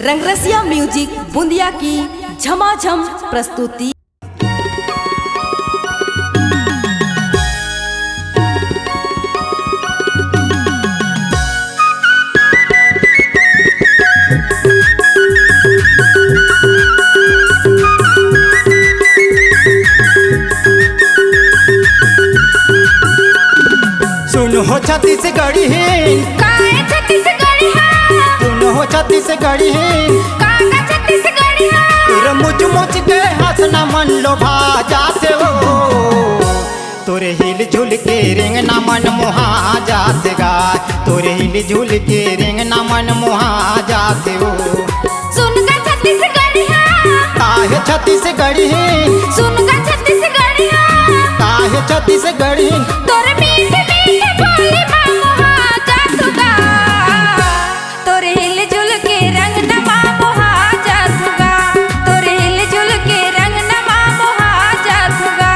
Rang Rasiya music बूंदिया की झमाझम प्रस्तुति। सुन हो छत्तीसगढ़ी काहे छत्तीसगढ़ी सुन हो छत्तीसगढ़ी काका छत्तीसगढ़ी तोर मुझ मुझ के हंसना मन लोभा जाते हो तोरे हिल झुल के रिंग ना मन मुहा जाते गा तोरे हिल झुल के रिंग ना मन मुहा जाते हो। सुन का छत्तीसगढ़ी काहे छत्तीसगढ़ी सुन का छत्तीसगढ़ी काहे छत्तीसगढ़ी तोरे मीठे मीठे बोली मामोहा जातुगा तोरे हिल झुल के रंग न मामोहा जातुगा तोरे हिल झुल के रंग न मामोहा जातुगा।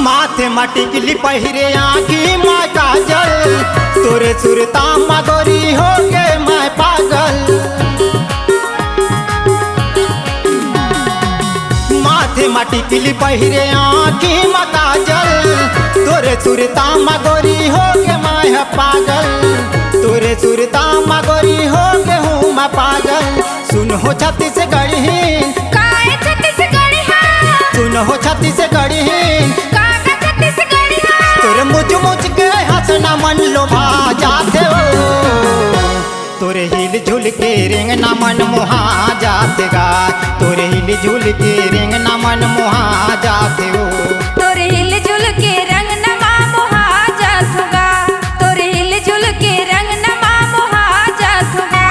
माथे मटिकली पहिरे आँखी माँ काजल तोरे सुरता मगोरी हो गे मैं पागल। माथे मटिकली पहिरे आँखी माँ काजल तोरे सुरता मगोरी हो गे मैं पागल तोरे सुरता मगोरी हो गे हूँ मैं पागल। सुन हो छत्तीसगढ़ी काहे छत्तीसगढ़ी सुन हो छत्तीसगढ़ी काका छत्तीसगढ़ी तोरे मुझ मुझ के हंसना मन लोभा जाते हो तोरे हिल झुल के रिंग ना मन मुहा जाते गा तोरे हिल झुल के रिंग ना मन मुहा जाते हो। तोरे हिल झुल के रंग न मामोहा जातुगा तोरे हिल झुल के रंग न मामोहा जातुगा।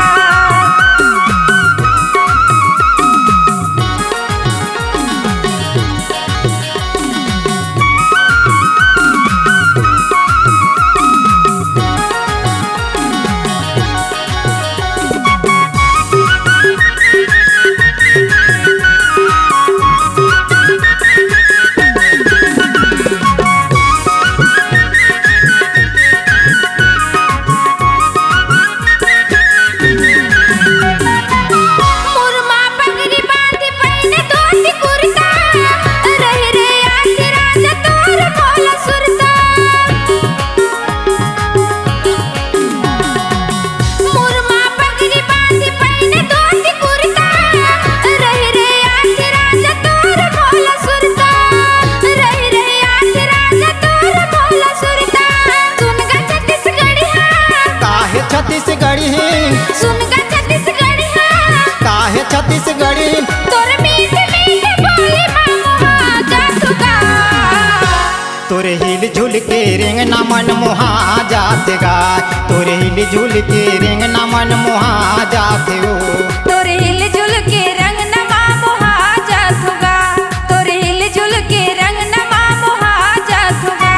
मुरमा पगड़ी बांधी पहने धोती कुर्ता रही रे आखी राजा तोर भोला सुरता। मुरमा पगड़ी बांधी पहने धोती कुर्ता रही रे आखी राजा तोर भोला सुरता रही रे आखी राजा तोर भोला सुरता। सुन का छत्तीसगढ़ी काहे छत्तीसगढ़ी सुन का छत्तीसगढ़ी काहे छत्तीसगढ़ी तोरे मीठे मीठे बोली मामोहा जातुगा तोरे हिल झुल के रिंग ना मन मुहा जाते गा तोरे हिल झुल के रिंग ना मन मुहा जाते हो। तोरे हिल झुल के रंग न मामोहा जातुगा तोरे हिल झुल के रंग न मामोहा जातुगा।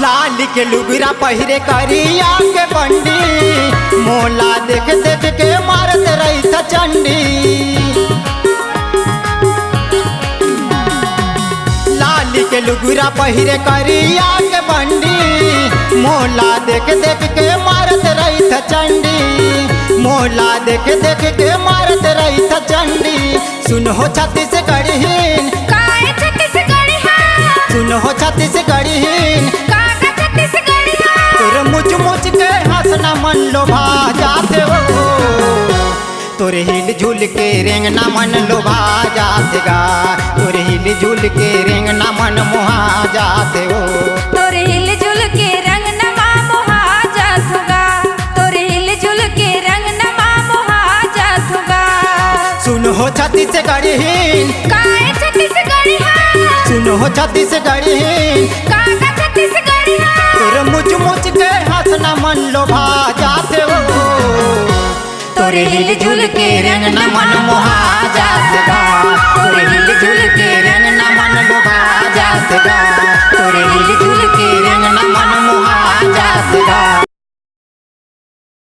लाल के लुगरा पहिरे करिया के बंडी मोला देख देख के मारत रही था चंडी। लाल के लुगरा पहिरे करिया के बंडी मोला देख देख के मारत रही था चंडी मोला देख देख के मारत रही था चंडी। सुन हो छत्तीसगढ़ी काहे छत्तीसगढ़ी सुन हो छत्तीसगढ़ी काका छत्तीसगढ़ी तोर मुझ मुझ के हंस हंसना मन लोभा जाते हो तोरे हिल झुल के रेंगना मन लोभा जाते गा तोरे हिल झुल के रेंगना मन मोहा जाते हो तोरे हिल जुल के रंग नमा मोहा जात होगा तोरे हिल जुल के रंग नमा मोहा जात होगा सुन हो छत्तीसगढ़ी काहे छत्तीसगढ़ी हा सुन हो छत्तीसगढ़ी काका छत्तीसगढ़ी हा तोरे मुझ मुझ के हंसना मन लोभा जाते हो तोरे हिल झुल के रेंगना मन मोहा